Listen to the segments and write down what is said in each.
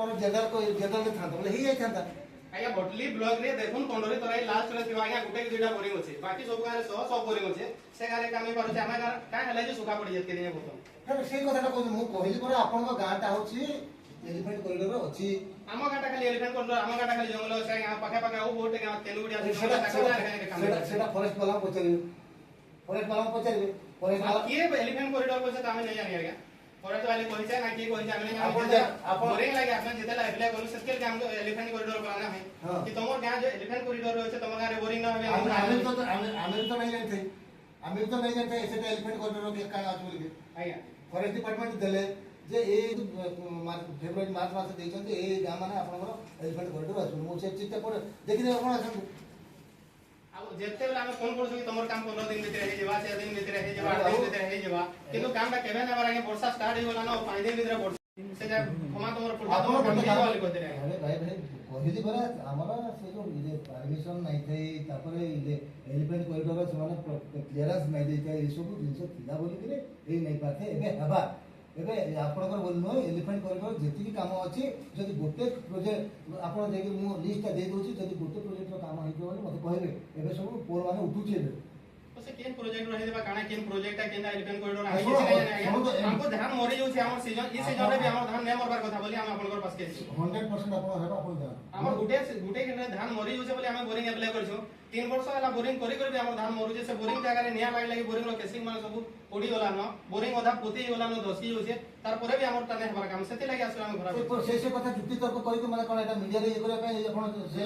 आपन जनरल को जनरल में थांता बोले ही जाई थांता आया बटली ब्लॉक रे देखुन कंडोरी तराई लास्ट रे दिवा आया गुटे दुटा बोरिंग अछि बाकी सब गारे 100 सब बोरिंग अछि से गारे कामी पारु छै हमरा का हले जे सुखा पड़ी जत के दिन बोतल फिर से कथाटा कहू मु कहिली पर आपन को गांटा होची एलिफेंट कॉरिडोर अछि आम गाटा खाली एलिफेंट कंडोर आम गाटा खाली जंगल अछि गां पाखा पाखा ओ बोट गां तेलुगुडी अछि सेटा फॉरेस्ट वाला पचरियो फॉरेस्ट वाला पचरियो फॉरेस्ट वाला के एलिफेंट कॉरिडोर को से तामे नहीं जानी आज्ञा फॉरेस्ट वाले कोइ छै ना की कोइ छै हमने आप बोरिंग लागे आपन जेते ला अप्लाई करू सकेल के हम एलिफेंट कॉरिडोर बनाना है कि तमोर गां जो एलिफेंट कॉरिडोर होय छै तमोर गां रे बोरिंग ना होवे आमिर तो नहीं जानते आमिर तो नहीं जानते ऐसे एलिफेंट कॉरिडोर के का आज बोल के आज्ञा फॉरेस्ट डिपार्टमेंट देले जे ए फेब्रुआरी मार्च मास देइछन ए गां माने आपनकर एलिफेंट कॉरिडोर अछि मु से चित्त पर देखि दे कोन अछन अब जेते बेला हम फोन करछु कि तमोर काम 15 दिन भीतर हे जेबा 6 दिन भीतर हे जेबा 8 दिन भीतर हे जेबा किंतु काम का केबे ना बारे वर्षा स्टार्ट हो गला ना 5 दिन भीतर वर्षा से जा खमा तमोर पुटा तमोर काम के वाली को दे अरे भाई कहली परा हमरा से जो इले परमिशन नै थई तापरे इले एलिफेंट कॉरिडोर से माने क्लियरेंस नै देते ए सब जिंस थिला बोली के ए नै पाथे एबे हबा एबे आपनकर बोलनो एलिफेंट कॉरिडोर जेति काम अछि जदि गोटे प्रोजेक्ट आपन जे मु लिस्ट दे दोछि जदि गोटे प्रोजेक्ट रो काम होइ तो मते कहबे एबे सब पोल माने उठुछि एबे तो से केन प्रोजेक्ट रहे देबा काना केन प्रोजेक्ट है केन एलिफेंट कॉरिडोर है किसी नहीं जाने हमको धान मरि जाउ छै हमर सीजन ई सीजन रे भी हमर धान नै मरबार कथा बोली हम आपनकर पास के 100% आपन हेबा आपन जान हमर गुटे के धान मरि जाउ छै बोली हम बोरिंग अप्लाई करछु 3 वर्ष वाला बोरिंग करी भी हमर धान मरु छै से बोरिंग जगह रे निया लागी बोरिंग रो केसिंग माने सब पोडी होला न बोरिंग ओधा पोती होला न दसी होছে तारपरे भी हमर तने हबार काम सेति लागि आसु हम घर से कथा जुक्ति तर्क कहि के माने कोन एटा मीडिया रे ए करे पे आपन से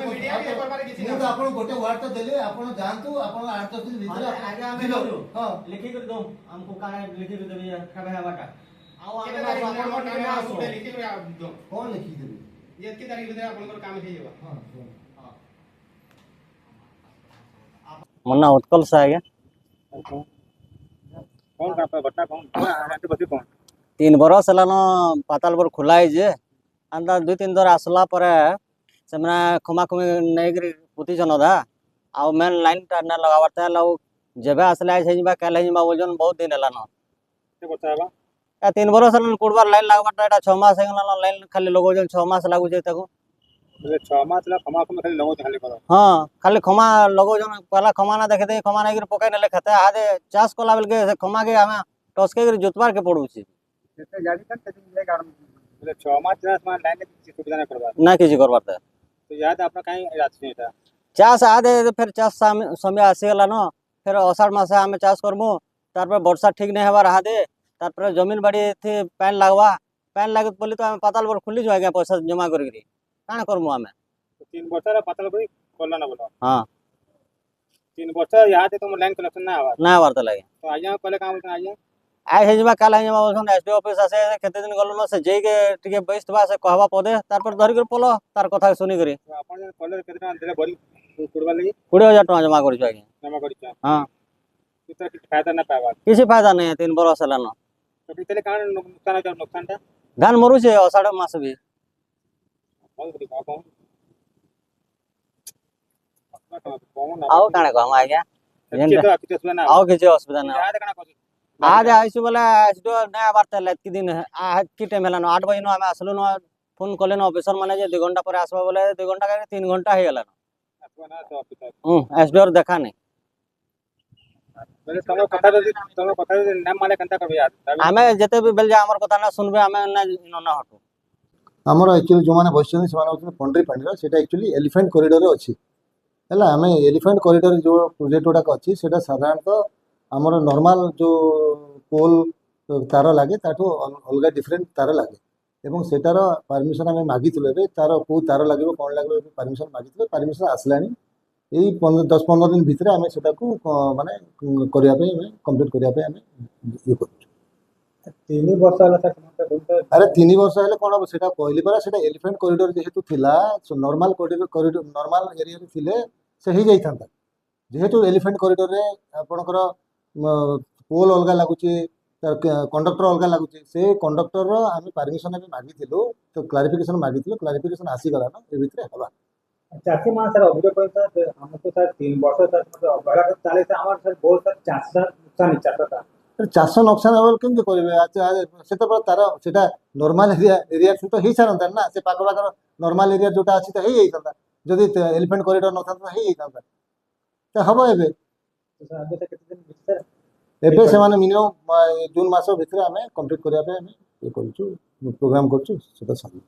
मीडिया के करबार किछि मु तो आपन गोटे वर्ड तो देले आपन जानतु आपन 8-10 दिन भीतर आगे हम करू हां लिखि कर दो हमको काना लिखि कर देबे का हवाटा आओ आगे आपन लिखि कर दो कौन लिखि देबे ये की तारीख भीतर आपन काम हे जेबा हां मुन्ना उत्कल से आगे कौन का घटना कौन आके बसी कौन 3 बरस लान पाताल बर खुला है जे अंदा 2-3 दर आसला परे से मना खमा खमी नेगरी पुती जन दा आ मेन लाइन टारना लगावर ता लव जेबे आसला है जेबा काले जेबा बोलन बहुत दिन लान के बतावा या 3 बरस लान कुडबार लाइन लागबाटा एटा 6 मास हेगला लाइन खाली लगो जन 6 मास लागु जे ताको बोले 6 मास ला खमा खमा खाली लगो खाली करो हां खाली खमा लगो जन पहला खमा ना देखे दे खमा ना गिर पकाई नले खते आदे चास कोला बेल के खमा के हमें टसके गिर जुतवार के पड़ू छी जते गाड़ी तक ते गाड़ी बोले 6 मास मान लाइन के सुविधा ना करबा ना किसी करबार तो याद आपना काई रात एटा चाष आदे फिर चाष समय आसीगला न फिर अषाढ़ मासे आम चाष करमु तार वर्षा ठीक नहीं हबार हादे तार जमीन बाड़ी थी पैन लागवा पैन लागे बोली तो आम पाताल पर खुली आज्ञा पैसा जमा करी काण करमु आमे 3 वर्ष पाताल करी करला ना बोलो हां 3 वर्ष याद तुम लाइन कनेक्शन ना हवा ना हबार त लागे तो आज्ञा पहले काम आज्ञा आइ हे जमा काल हे जमा बोलछन एसडी ऑफिस आसे केते दिन गलो न से जेई के टिके बैसतबा से कहबा पदे तार पर धरि कर पोलो तार कथा सुनी करी तो अपन कलर केतना देले बड़ी कुड़वा लगी 20000 टका जमा करी आज्ञा जमा करी हां कितना फायदा ना पावा किसी फायदा नहीं है 3 बरस लान तो कितने कारण नुकसान था धान मरु छे अषाढ़ मास भी आओ काणे कहम आज्ञा आओ किसी असुविधा ना आज आइसु बोले एसडो नया बात ले कि दिन आ कि टाइम हला 8 बजे न हम आसलु न फोन कले न ऑफिसर माने जे 2 घंटा पर आसबा बोले 2 घंटा के 3 घंटा हे गेला एसडो देखा नहीं बोले तमो कथा नाम माने कंता करबे यार हमें जते भी बेल जा हमर कथा ना सुनबे हमें ना हटू हमर एक्चुअली जो माने बसछन से माने होतन पंडरी पांडरा सेटा एक्चुअली एलिफेंट कॉरिडोर अछि हला हमें एलिफेंट कॉरिडोर जो प्रोजेक्ट उडा अछि सेटा साधारणतः हमर नॉर्मल जो पोल तार लागे ताठो अलगा डिफरेंट तार लागे एवं सेटार परमिशन हमें मागितले बे तार को तार लागबो कोन लागबो परमिशन मागितले परमिशन आसलानी एई 10-15 दिन भितर हमें सेटा को माने करिया पे हमें कंप्लीट करिया पे हमें ये करू 3 वर्ष वाला तक अरे 3 वर्ष हेले कोन सेटा कहली परा सेटा एलिफेंट कॉरिडोर जेहेतु थिला so normal corridor normal area रे थिले से ही जाई थांता जेहेतु एलिफेंट कॉरिडोर रे आपनकर पोल अलगा लागुचे कंडक्टर अलगा लागुचे से कंडक्टर रो हम परमिशन भी मागिथिलु तो क्लैरिफिकेशन मागिथिलु क्लैरिफिकेशन आसी गला न ए भितरे हबा चाची मान सर अभियोग करता हमको सर 3 वर्ष तक मतलब अवहेला चाले से हमार सर बहुत सर चांस नुकसान ही चाहता था ଚାଷ ନକସାନ ହେବ ବୋଲି କେମିତି କରିବେ? ସେତେବେଳେ ତାର ସେଟା ନର୍ମାଲ ଏରିଆ ତ ହେଇସାରନ୍ତାଣି ନା, ସେ ପାଖ ପାଖର ନର୍ମାଲ ଏରିଆ ଯୋଉଟା ଅଛି ତ ହେଇଯାଇଥାନ୍ତା। ଯଦି ଏଲିଫେଣ୍ଟ କରିଡର ନଥାନ୍ତା ହେଇଯାଇଥାନ୍ତା। ତ ହବ ଏବେ ସେମାନେ ମିନିମମ୍ ଜୁନ୍ ମାସ ଭିତରେ ଆମେ କମ୍ପ୍ଲିଟ୍ କରିବା ପାଇଁ ଆମେ ଇଏ କରୁଛୁ, ପ୍ରୋଗ୍ରାମ କରୁଛୁ, ସେଟା ସରିବ।